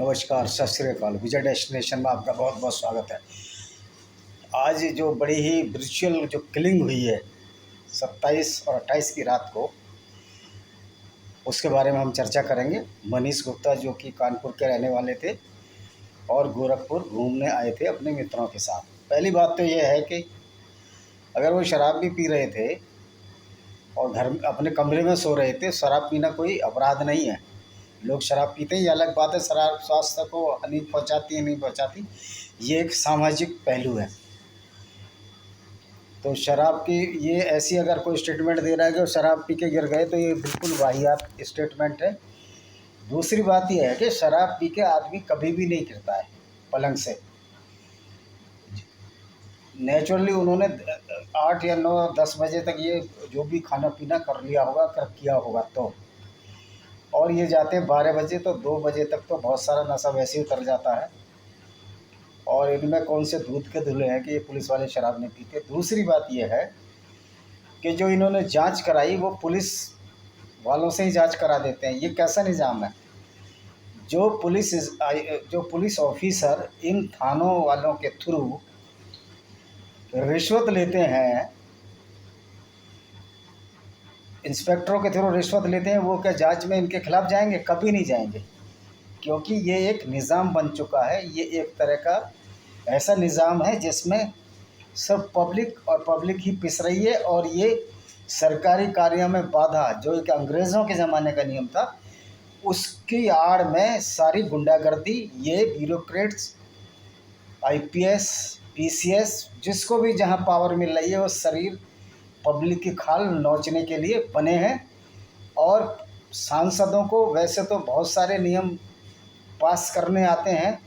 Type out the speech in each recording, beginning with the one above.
नमस्कार, सत श्री अकाल। विजय डेस्टिनेशन में आपका बहुत बहुत स्वागत है। आज जो बड़ी ही ब्रूचुअल जो किलिंग हुई है 27 और 28 की रात को, उसके बारे में हम चर्चा करेंगे। मनीष गुप्ता जो कि कानपुर के रहने वाले थे और गोरखपुर घूमने आए थे अपने मित्रों के साथ। पहली बात तो ये है कि अगर वो शराब भी पी रहे थे और घर अपने कमरे में सो रहे थे, शराब पीना कोई अपराध नहीं है। लोग शराब पीते हैं, ये अलग बात है। शराब स्वास्थ्य को हानि पहुंचाती है नहीं पहुंचाती, ये एक सामाजिक पहलू है। तो शराब की ये ऐसी अगर कोई स्टेटमेंट दे रहा है कि शराब पी के गिर गए, तो ये बिल्कुल वाहियात स्टेटमेंट है। दूसरी बात यह है कि शराब पी के आदमी कभी भी नहीं गिरता है पलंग से। नेचुरली उन्होंने 8 या 9 10 बजे तक ये जो भी खाना पीना कर लिया होगा, किया होगा तो, और ये जाते हैं 12 बजे, तो 2 बजे तक तो बहुत सारा नशा वैसे ही उतर जाता है। और इनमें कौन से दूध के धुले हैं कि ये पुलिस वाले शराब नहीं पीते। दूसरी बात ये है कि जो इन्होंने जांच कराई वो पुलिस वालों से ही जांच करा देते हैं। ये कैसा निज़ाम है? जो पुलिस ऑफिसर इन थानों वालों के थ्रू रिश्वत लेते हैं, इंस्पेक्टरों के थ्रू रिश्वत लेते हैं, वो क्या जांच में इनके खिलाफ जाएंगे? कभी नहीं जाएंगे, क्योंकि ये एक निज़ाम बन चुका है। ये एक तरह का ऐसा निज़ाम है जिसमें सब पब्लिक ही पिस रही है। और ये सरकारी कार्यों में बाधा, जो एक अंग्रेज़ों के ज़माने का नियम था, उसकी आड़ में सारी गुंडागर्दी, ये ब्यूरोक्रेट्स, आईपीएस, पीसीएस, जिसको भी जहां पावर मिल रही है, वो शरीर पब्लिक की खाल नोचने के लिए बने हैं। और सांसदों को वैसे तो बहुत सारे नियम पास करने आते हैं,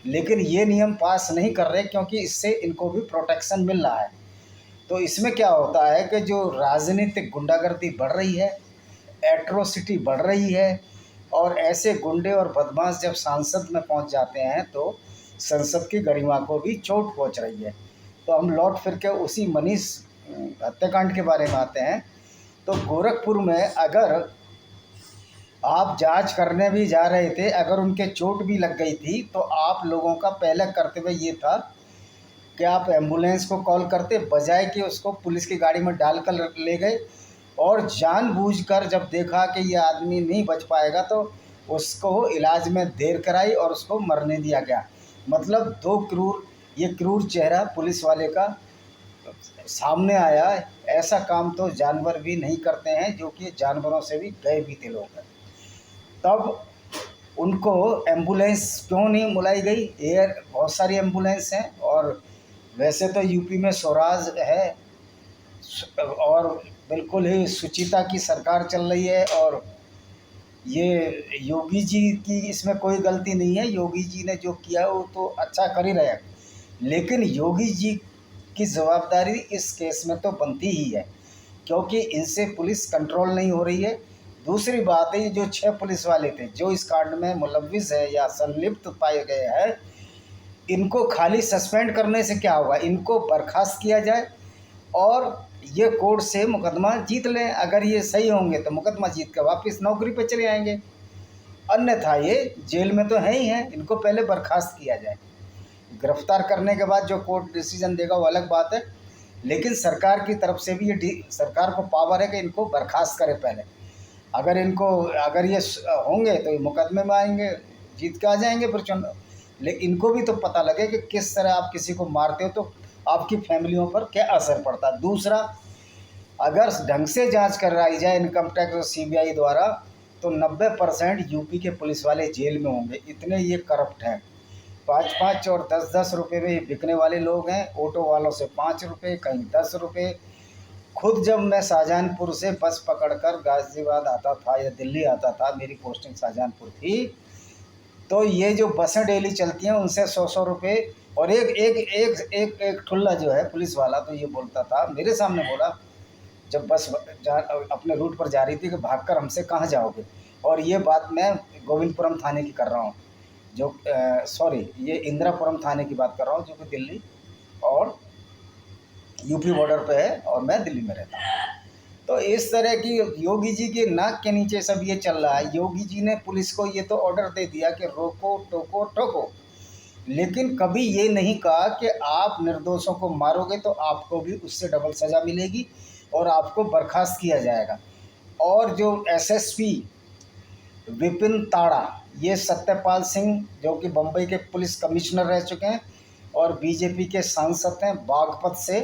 लेकिन ये नियम पास नहीं कर रहे, क्योंकि इससे इनको भी प्रोटेक्शन मिल रहा है। तो इसमें क्या होता है कि जो राजनीतिक गुंडागर्दी बढ़ रही है, एट्रोसिटी बढ़ रही है, और ऐसे गुंडे और बदमाश जब सांसद में पहुंच जाते हैं तो संसद की गरिमा को भी चोट पहुंच रही है। तो हम लौट फिर के उसी मनीष हत्याकांड के बारे में आते हैं। तो गोरखपुर में अगर आप जांच करने भी जा रहे थे, अगर उनके चोट भी लग गई थी, तो आप लोगों का पहला कर्तव्य ये था कि आप एम्बुलेंस को कॉल करते, बजाय कि उसको पुलिस की गाड़ी में डालकर ले गए। और जानबूझकर जब देखा कि ये आदमी नहीं बच पाएगा, तो उसको इलाज में देर कराई और उसको मरने दिया गया। मतलब ये क्रूर चेहरा पुलिस वाले का सामने आया। ऐसा काम तो जानवर भी नहीं करते हैं, जो कि जानवरों से भी गए बीते लोग हैं। तब उनको एम्बुलेंस क्यों नहीं बुलाई गई? बहुत सारी एम्बुलेंस हैं, और वैसे तो यूपी में स्वराज है और बिल्कुल ही सुचिता की सरकार चल रही है, और ये योगी जी की इसमें कोई गलती नहीं है। योगी जी ने जो किया वो तो अच्छा कर ही रहे हैं, लेकिन योगी जी की जवाबदारी इस केस में तो बनती ही है, क्योंकि इनसे पुलिस कंट्रोल नहीं हो रही है। दूसरी बात है, ये जो 6 पुलिस वाले थे जो इस कांड में मुलव्विस है या संलिप्त पाए गए हैं, इनको खाली सस्पेंड करने से क्या होगा? इनको बर्खास्त किया जाए और ये कोर्ट से मुकदमा जीत लें। अगर ये सही होंगे तो मुकदमा जीत कर वापस नौकरी पे चले आएंगे, अन्यथा ये जेल में तो है ही हैं। इनको पहले बर्खास्त किया जाए। गिरफ्तार करने के बाद जो कोर्ट डिसीजन देगा वो अलग बात है, लेकिन सरकार की तरफ से भी ये सरकार को पावर है कि इनको बर्खास्त करे पहले। अगर ये होंगे तो ये मुकदमे में आएंगे, जीत के आ जाएंगे फिर चुनाव। लेकिन इनको भी तो पता लगे कि किस तरह आप किसी को मारते हो तो आपकी फैमिलियों पर क्या असर पड़ता है। दूसरा, अगर ढंग से जांच कराई जाए इनकम टैक्स और सीबीआई द्वारा, तो 90% यूपी के पुलिस वाले जेल में होंगे। इतने ये करप्ट हैं। 5-5 और 10-10 रुपये में बिकने वाले लोग हैं। ऑटो वालों से 5 रुपये, कहीं 10 रुपये। खुद जब मैं शाहजहांपुर से बस पकड़कर गाज़ियाबाद आता था या दिल्ली आता था, मेरी पोस्टिंग शाहजहांपुर थी, तो ये जो बसें डेली चलती हैं उनसे 100-100 रुपये। और एक ठुल्ला जो है पुलिस वाला, तो ये बोलता था, मेरे सामने बोला, जब बस अपने रूट पर जा रही थी, कि भागकर हमसे कहाँ जाओगे? और ये बात मैं गोविंदपुरम थाने की कर रहा हूँ, जो ये इंदिरापुरम थाने की बात कर रहा हूँ, जो कि दिल्ली और यूपी बॉर्डर पे है, और मैं दिल्ली में रहता हूँ। तो इस तरह की योगी जी के नाक के नीचे सब ये चल रहा है। योगी जी ने पुलिस को ये तो ऑर्डर दे दिया कि रोको टोको ठोको, लेकिन कभी ये नहीं कहा कि आप निर्दोषों को मारोगे तो आपको भी उससे डबल सज़ा मिलेगी और आपको बर्खास्त किया जाएगा। और जो एसएसपी विपिन ताड़ा, ये सत्यपाल सिंह जो कि बम्बई के पुलिस कमिश्नर रह चुके हैं और बीजेपी के सांसद हैं बागपत से,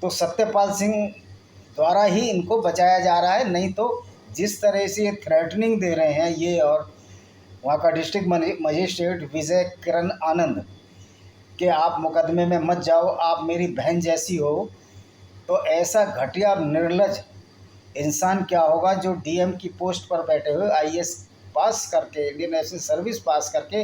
तो सत्यपाल सिंह द्वारा ही इनको बचाया जा रहा है। नहीं तो जिस तरह से ये थ्रेटनिंग दे रहे हैं ये और वहाँ का डिस्ट्रिक्ट मजिस्ट्रेट विजय किरण आनंद कि आप मुकदमे में मत जाओ, आप मेरी बहन जैसी हो, तो ऐसा घटिया और निर्लज इंसान क्या होगा जो डीएम की पोस्ट पर बैठे हुए आईएएस पास करके, इंडियन नेशनल सर्विस पास करके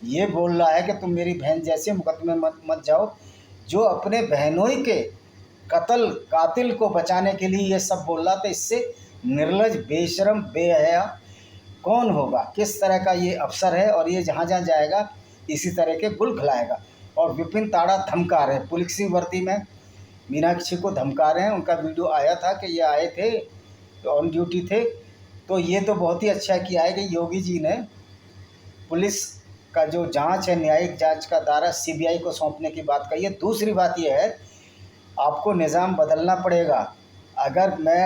ये बोल रहा है कि तुम मेरी बहन जैसे, मुकदमे मत जाओ। जो अपने बहनों के कातिल को बचाने के लिए ये सब बोल रहा था। इससे निर्लज, बेशरम, बेहया कौन होगा? किस तरह का ये अफसर है और ये जहाँ जहाँ जाएगा इसी तरह के गुल खिलाएगा। और विपिन ताड़ा धमका रहे हैं, पुलिस की वर्दी में मीनाक्षी को धमका रहे हैं। उनका वीडियो आया था कि ये आए थे, ऑन ड्यूटी थे। तो ये तो बहुत ही अच्छा किया है कि योगी जी ने पुलिस का जो जांच है, न्यायिक जांच का दायरा सीबीआई को सौंपने की बात कही है। दूसरी बात ये है, आपको निज़ाम बदलना पड़ेगा। अगर मैं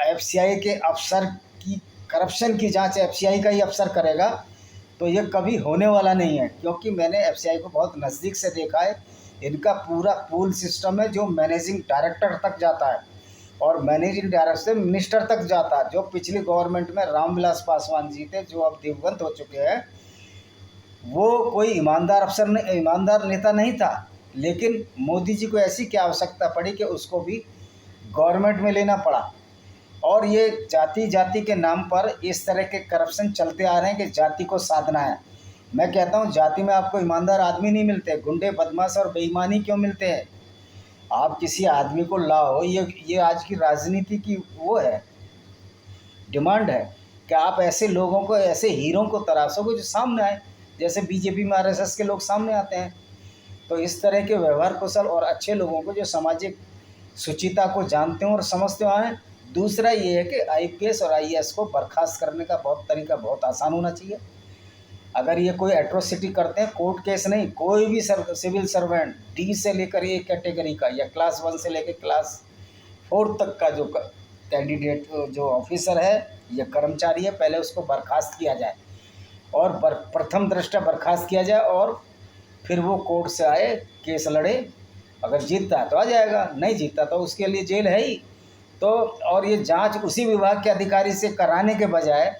एफसीआई के अफसर की करप्शन की जांच एफसीआई का ही अफसर करेगा तो ये कभी होने वाला नहीं है, क्योंकि मैंने एफसीआई को बहुत नज़दीक से देखा है। इनका पूरा पूल सिस्टम है जो मैनेजिंग डायरेक्टर तक जाता है और मैनेजिंग डायरेक्टर से मिनिस्टर तक जाता है। जो पिछली गवर्नमेंट में रामविलास पासवान जी थे, जो अब दिवंगत हो चुके हैं, वो कोई ईमानदार नेता नहीं था, लेकिन मोदी जी को ऐसी क्या आवश्यकता पड़ी कि उसको भी गवर्नमेंट में लेना पड़ा। और ये जाति के नाम पर इस तरह के करप्शन चलते आ रहे हैं कि जाति को साधना है। मैं कहता हूँ जाति में आपको ईमानदार आदमी नहीं मिलते, गुंडे, बदमाश और बेईमानी क्यों मिलते हैं? आप किसी आदमी को लाओ, ये आज की राजनीति की वो है, डिमांड है कि आप ऐसे लोगों को, ऐसे हीरों को तराशोगे जो सामने आए, जैसे बीजेपी में आरएसएस के लोग सामने आते हैं। तो इस तरह के व्यवहार कुशल और अच्छे लोगों को जो सामाजिक शुचिता को जानते हो और समझते हैं। दूसरा ये है कि आईपीएस और आईएएस को बर्खास्त करने का तरीका बहुत आसान होना चाहिए। अगर ये कोई एट्रोसिटी करते हैं, कोर्ट केस नहीं, कोई भी सिविल सर्वेंट डी से लेकर ए कैटेगरी का या क्लास 1 से लेकर क्लास 4 तक का जो कैंडिडेट, जो ऑफिसर है या कर्मचारी है, पहले उसको बर्खास्त किया जाए और प्रथम दृष्टया बर्खास्त किया जाए और फिर वो कोर्ट से आए, केस लड़े। अगर जीतता है तो आ जाएगा, नहीं जीतता तो उसके लिए जेल है ही। तो और ये जांच उसी विभाग के अधिकारी से कराने के बजाय,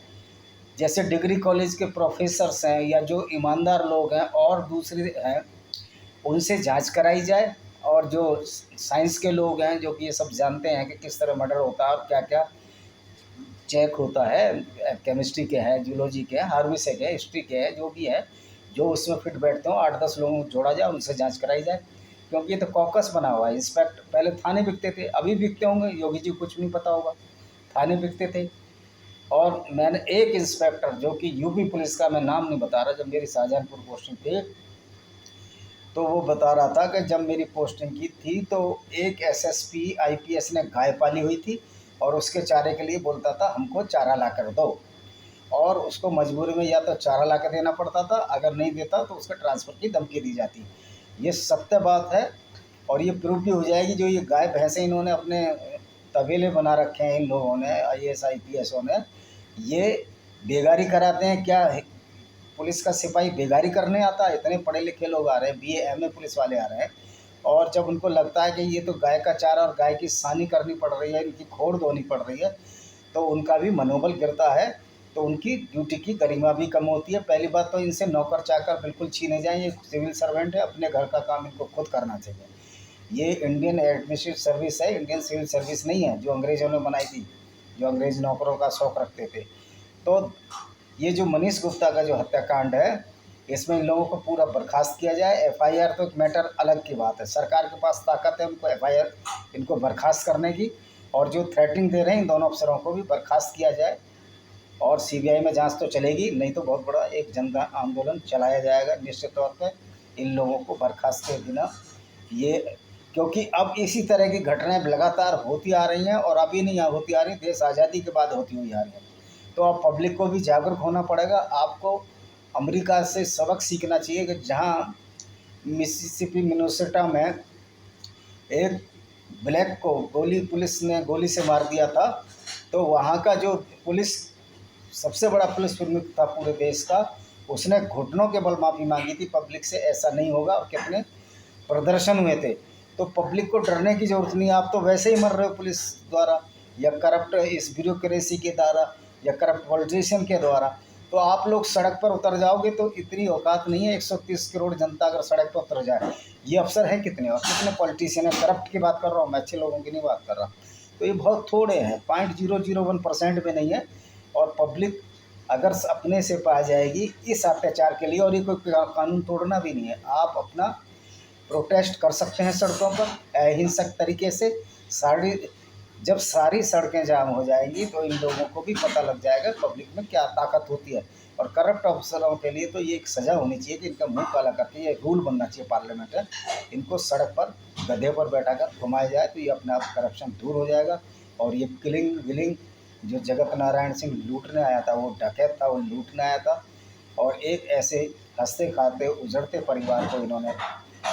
जैसे डिग्री कॉलेज के प्रोफेसर्स हैं या जो ईमानदार लोग हैं और दूसरे हैं, उनसे जांच कराई जाए। और जो साइंस के लोग हैं जो कि ये सब जानते हैं कि किस तरह मर्डर होता है और क्या क्या चेक होता है, केमिस्ट्री के हैं, जूलॉजी के हैं, हार्वेसे के, हिस्ट्री के हैं, जो भी है, जो उसमें फिट बैठते हो, 8-10 लोगों को जोड़ा जाए, उनसे जांच कराई जाए। क्योंकि ये तो कॉकस बना हुआ है। इंस्पेक्टर पहले थाने बिकते थे, अभी बिकते होंगे, योगी जी को कुछ नहीं पता होगा, थाने बिकते थे। और मैंने एक इंस्पेक्टर जो कि यूपी पुलिस का, मैं नाम नहीं बता रहा, जब मेरी शाहजहानपुर पोस्टिंग थी तो वो बता रहा था कि जब मेरी पोस्टिंग की थी तो एक एसएसपी आईपीएस ने गाय पाली हुई थी और उसके चारे के लिए बोलता था हमको चारा ला कर दो, और उसको मजबूरी में या तो चारा ला कर देना पड़ता था, अगर नहीं देता तो उसका ट्रांसफ़र की धमकी दी जाती। ये सत्य बात है और ये प्रूफ भी हो जाएगी। जो ये गाय भैंसें इन्होंने अपने तबेले बना रखे हैं इन लोगों ने, आईएएस आईपीएसों ने, ये बेगारी कराते हैं क्या? पुलिस का सिपाही बेगारी करने आता है? इतने पढ़े लिखे लोग आ रहे हैं, बीए एमए पुलिस वाले आ रहे हैं, और जब उनको लगता है कि ये तो गाय का चारा और गाय की सानी करनी पड़ रही है, इनकी खोड़ धोनी पड़ रही है, तो उनका भी मनोबल गिरता है, तो उनकी ड्यूटी की गरिमा भी कम होती है। पहली बात तो इनसे नौकर चाकर बिल्कुल छीने जाएँ, ये सिविल सर्वेंट है, अपने घर का काम इनको खुद करना चाहिए। ये इंडियन एडमिनिस्ट्रेटिव सर्विस है, इंडियन सिविल सर्विस नहीं है जो अंग्रेज़ों ने बनाई थी, जो अंग्रेज़ नौकरों का शौक़ रखते थे। तो ये जो मनीष गुप्ता का जो हत्याकांड है, इसमें इन लोगों को पूरा बर्खास्त किया जाए। एफआईआर तो एक मैटर अलग की बात है, सरकार के पास ताकत है उनको एफआईआर, इनको बर्खास्त करने की, और जो थ्रेटनिंग दे रहे हैं इन दोनों अफसरों को भी बर्खास्त किया जाए। और सीबीआई में जांच तो चलेगी, नहीं तो बहुत बड़ा एक जनता आंदोलन चलाया जाएगा निश्चित तौर पे इन लोगों को बर्खास्त के बिना। ये क्योंकि अब इसी तरह की घटनाएं लगातार होती आ रही हैं और अभी नहीं होती आ रही, देश आज़ादी के बाद होती हुई आ रही हैं। तो अब पब्लिक को भी जागरूक होना पड़ेगा। आपको अमेरिका से सबक सीखना चाहिए कि जहाँ मिसिसिपी मिनेसोटा में एक ब्लैक को पुलिस ने गोली से मार दिया था, तो वहाँ का जो पुलिस सबसे बड़ा पुलिस प्रमुख था पूरे देश का, उसने घुटनों के बल माफ़ी मांगी थी पब्लिक से, ऐसा नहीं होगा। और कितने प्रदर्शन हुए थे। तो पब्लिक को डरने की ज़रूरत नहीं है। आप तो वैसे ही मर रहे हो पुलिस द्वारा या करप्ट इस ब्यूरोक्रेसी के द्वारा या करप्ट पॉलिटिशियन के द्वारा। तो आप लोग सड़क पर उतर जाओगे तो इतनी औकात नहीं है 130 करोड़ जनता अगर सड़क पर उतर जाए। ये अफसर है कितने और कितने पॉलिटिशियन है। करप्ट की बात कर रहा हूँ मैं, अच्छे लोगों की नहीं बात कर रहा। तो ये बहुत थोड़े हैं, 0.001% भी नहीं है। और पब्लिक अगर अपने से पा जाएगी इस अत्याचार के लिए, और ये कोई कानून तोड़ना भी नहीं है, आप अपना प्रोटेस्ट कर सकते हैं सड़कों पर अहिंसक तरीके से। जब सारी सड़कें जाम हो जाएंगी तो इन लोगों को भी पता लग जाएगा पब्लिक में क्या ताकत होती है। और करप्ट अफसरों के लिए तो ये एक सज़ा होनी चाहिए कि इनका मुंह काला करके ये रूल बनना चाहिए पार्लियामेंट में, इनको सड़क पर गधे पर बैठा कर घुमाया जाए तो ये अपने आप करप्शन दूर हो जाएगा। और ये किलिंग विलिंग जो जगत नारायण सिंह लूटने आया था, वो डकैत था, वो लूटने आया था। और एक ऐसे हंसते खाते उजड़ते परिवार को इन्होंने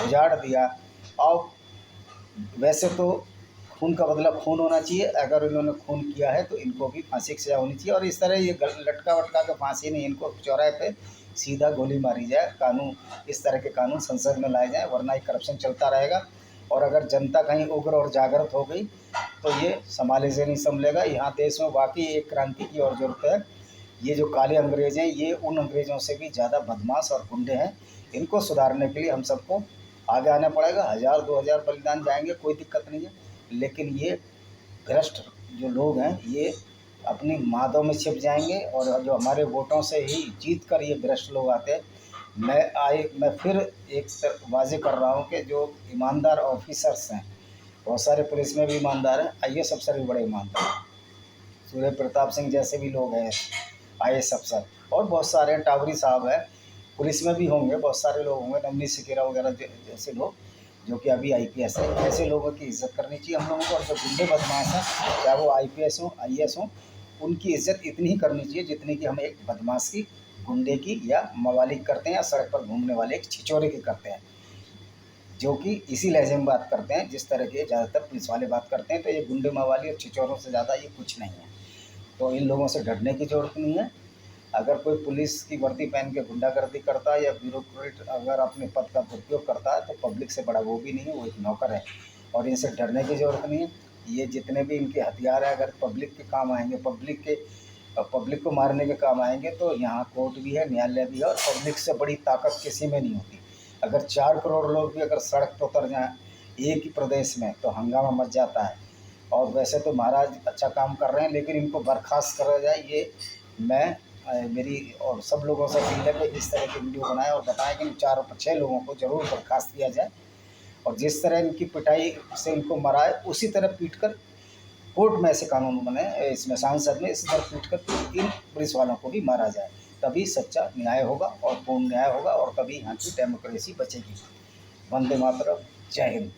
उजाड़ दिया। और वैसे तो खून का बदला खून होना चाहिए, अगर इन्होंने खून किया है तो इनको भी फांसी की सज़ा होनी चाहिए। और इस तरह ये लटका वटका के फांसी नहीं, इनको चौराहे पे सीधा गोली मारी जाए। कानून, इस तरह के कानून संसद में लाए जाएँ, वरना ये करप्शन चलता रहेगा। और अगर जनता कहीं उग्र और जागृत हो गई तो ये संभाले से नहीं संभलेगा। यहाँ देश में वाकई एक क्रांति की और ज़रूरत है। ये जो काले अंग्रेज़ हैं, ये उन अंग्रेज़ों से भी ज़्यादा बदमाश और गुंडे हैं। इनको सुधारने के लिए हम सबको आगे आना पड़ेगा। 1000-2000 बलिदान जाएंगे, कोई दिक्कत नहीं है। लेकिन ये भ्रष्ट जो लोग हैं ये अपनी मादों में छिप जाएंगे। और जो हमारे वोटों से ही जीत कर ये भ्रष्ट लोग आते हैं। मैं फिर एक वाजे कर रहा हूँ कि जो ईमानदार ऑफिसर्स हैं, बहुत सारे पुलिस में भी ईमानदार हैं, IAS अफसर भी बड़े ईमानदार हैं। सूर्य प्रताप सिंह जैसे भी लोग हैं IAS अफसर, और बहुत सारे हैं, टावरी साहब हैं, पुलिस में भी होंगे, बहुत सारे लोग होंगे, नवनीत सिकेरा वगैरह जैसे लोग जो कि अभी IPS है। ऐसे लोगों की इज़्ज़त करनी चाहिए हम लोगों को। और जो गुंडे बदमाश हैं, चाहे वो IPS हों IAS हों, उनकी इज़्ज़त इतनी ही करनी चाहिए जितनी कि हम एक बदमाश की, गुंडे की या मवाली करते हैं या सड़क पर घूमने वाले एक छिछोरे की करते हैं, जो कि इसी लहजे में बात करते हैं जिस तरह के ज़्यादातर पुलिस वाले बात करते हैं। तो ये गुंडे मवाली और छिछोरों से ज़्यादा ये कुछ नहीं है। तो इन लोगों से डरने की ज़रूरत नहीं है। अगर कोई पुलिस की वर्दी पहन के गुंडागर्दी करता है या ब्यूरोक्रेट अगर अपने पद का दुरुपयोग करता है तो पब्लिक से बड़ा वो भी नहीं है, वो एक नौकर है। और इनसे डरने की ज़रूरत नहीं है। ये जितने भी इनके हथियार हैं अगर पब्लिक के काम आएंगे, पब्लिक को मारने के काम आएंगे, तो यहाँ कोर्ट भी है, न्यायालय भी है। और पब्लिक से बड़ी ताकत किसी में नहीं होती। अगर 4 करोड़ लोग भी अगर सड़क पर उतर जाएँ एक ही प्रदेश में तो हंगामा मच जाता है। और वैसे तो महाराज अच्छा काम कर रहे हैं, लेकिन इनको बर्खास्त करा जाए, ये मैं मेरी और सब लोगों से अपील है कि इस तरह की वीडियो बनाएं और बताएं कि इन 4-6 लोगों को ज़रूर बर्खास्त किया जाए। और जिस तरह इनकी पिटाई से इनको मराए उसी तरह पीट कर कोर्ट में ऐसे कानून बने, इसमें सांसद में इसी तरह पीट कर इन पुलिस वालों को भी मारा जाए। तभी सच्चा न्याय होगा और पूर्ण न्याय होगा और तभी यहाँ की डेमोक्रेसी बचेगी। वंदे मातरम। जय हिंद।